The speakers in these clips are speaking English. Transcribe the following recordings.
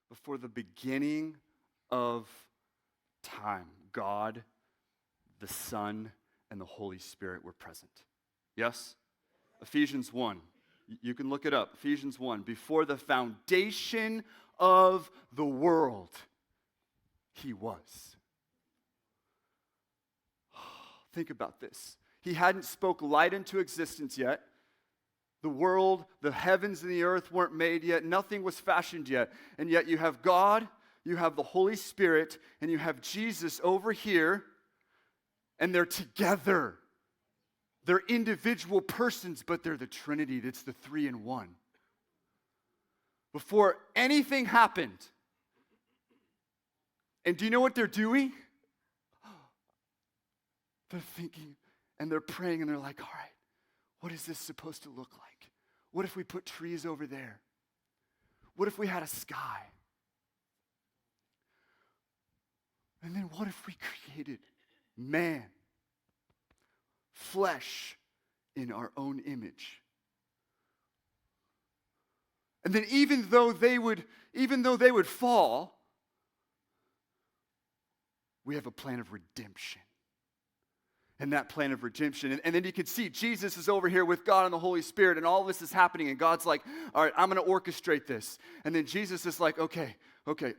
before the beginning of time, God, the Son, and the Holy Spirit were present. Yes? Ephesians 1. You can look it up. Ephesians 1. Before the foundation of the world, he was. Think about this. He hadn't spoke light into existence yet. The world, the heavens and the earth weren't made yet. Nothing was fashioned yet. And yet you have God, you have the Holy Spirit, and you have Jesus over here, and they're together. They're individual persons, but they're the Trinity. It's the 3 in 1. Before anything happened. And do you know what they're doing? They're thinking, and they're praying, and they're like, all right, what is this supposed to look like? What if we put trees over there? What if we had a sky? And then what if we created man, flesh, in our own image? And then even though they would fall, we have a plan of redemption. And that plan of redemption. And then you can see Jesus is over here with God and the Holy Spirit, and all this is happening, and God's like, all right, I'm going to orchestrate this. And then Jesus is like, okay,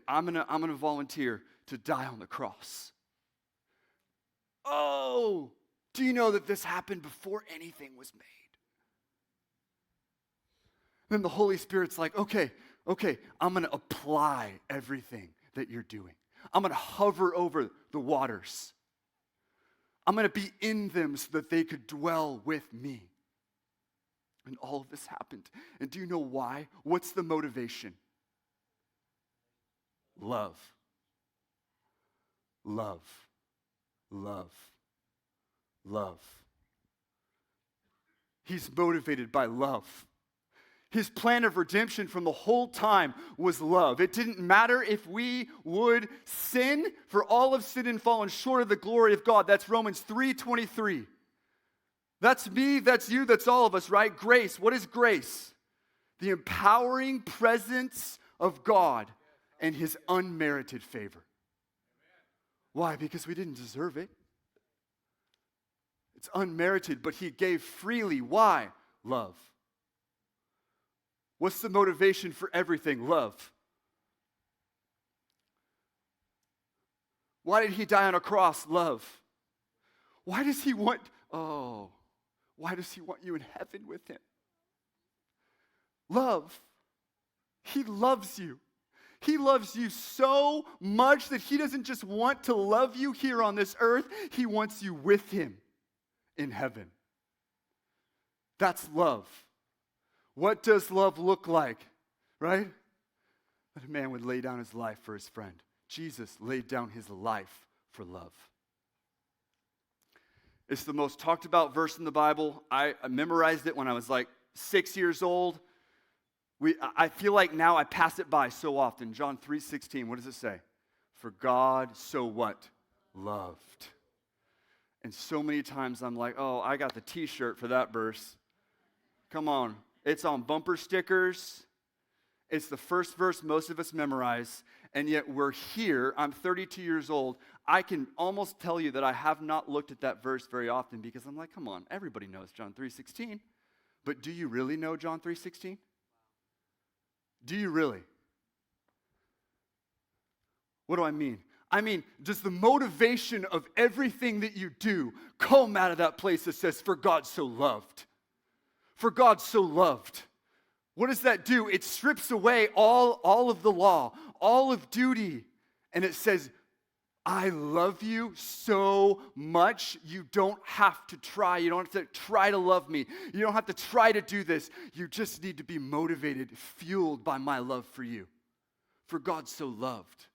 I'm gonna volunteer to die on the cross. Oh, do you know that this happened before anything was made? Then the Holy Spirit's like, okay, I'm going to apply everything that you're doing. I'm going to hover over the waters. I'm going to be in them so that they could dwell with me. And all of this happened. And do you know why? What's the motivation? Love. Love. Love. Love. He's motivated by love. His plan of redemption from the whole time was love. It didn't matter if we would sin, for all of sin and fallen short of the glory of God. That's Romans 3:23. That's me, that's you, that's all of us, right? Grace. What is grace? The empowering presence of God and his unmerited favor. Why? Because we didn't deserve it. It's unmerited, but he gave freely. Why? Love. What's the motivation for everything? Love. Why did he die on a cross? Love. Why does he want you in heaven with him? Love. He loves you. He loves you so much that he doesn't just want to love you here on this earth. He wants you with him in heaven. That's love. What does love look like, right? That a man would lay down his life for his friend. Jesus laid down his life for love. It's the most talked about verse in the Bible. I memorized it when I was like 6 years old. I feel like now I pass it by so often. John 3:16, what does it say? For God so what? Loved. And so many times I'm like, oh, I got the t-shirt for that verse. Come on. It's on bumper stickers. It's the first verse most of us memorize. And yet we're here. I'm 32 years old. I can almost tell you that I have not looked at that verse very often because I'm like, come on, everybody knows John 3:16. But do you really know John 3:16? Do you really? What do I mean? I mean, does the motivation of everything that you do come out of that place that says, for God so loved? For God so loved. What does that do? It strips away all of the law, all of duty, and it says, I love you so much, you don't have to try. You don't have to try to love me. You don't have to try to do this. You just need to be motivated, fueled by my love for you. For God so loved.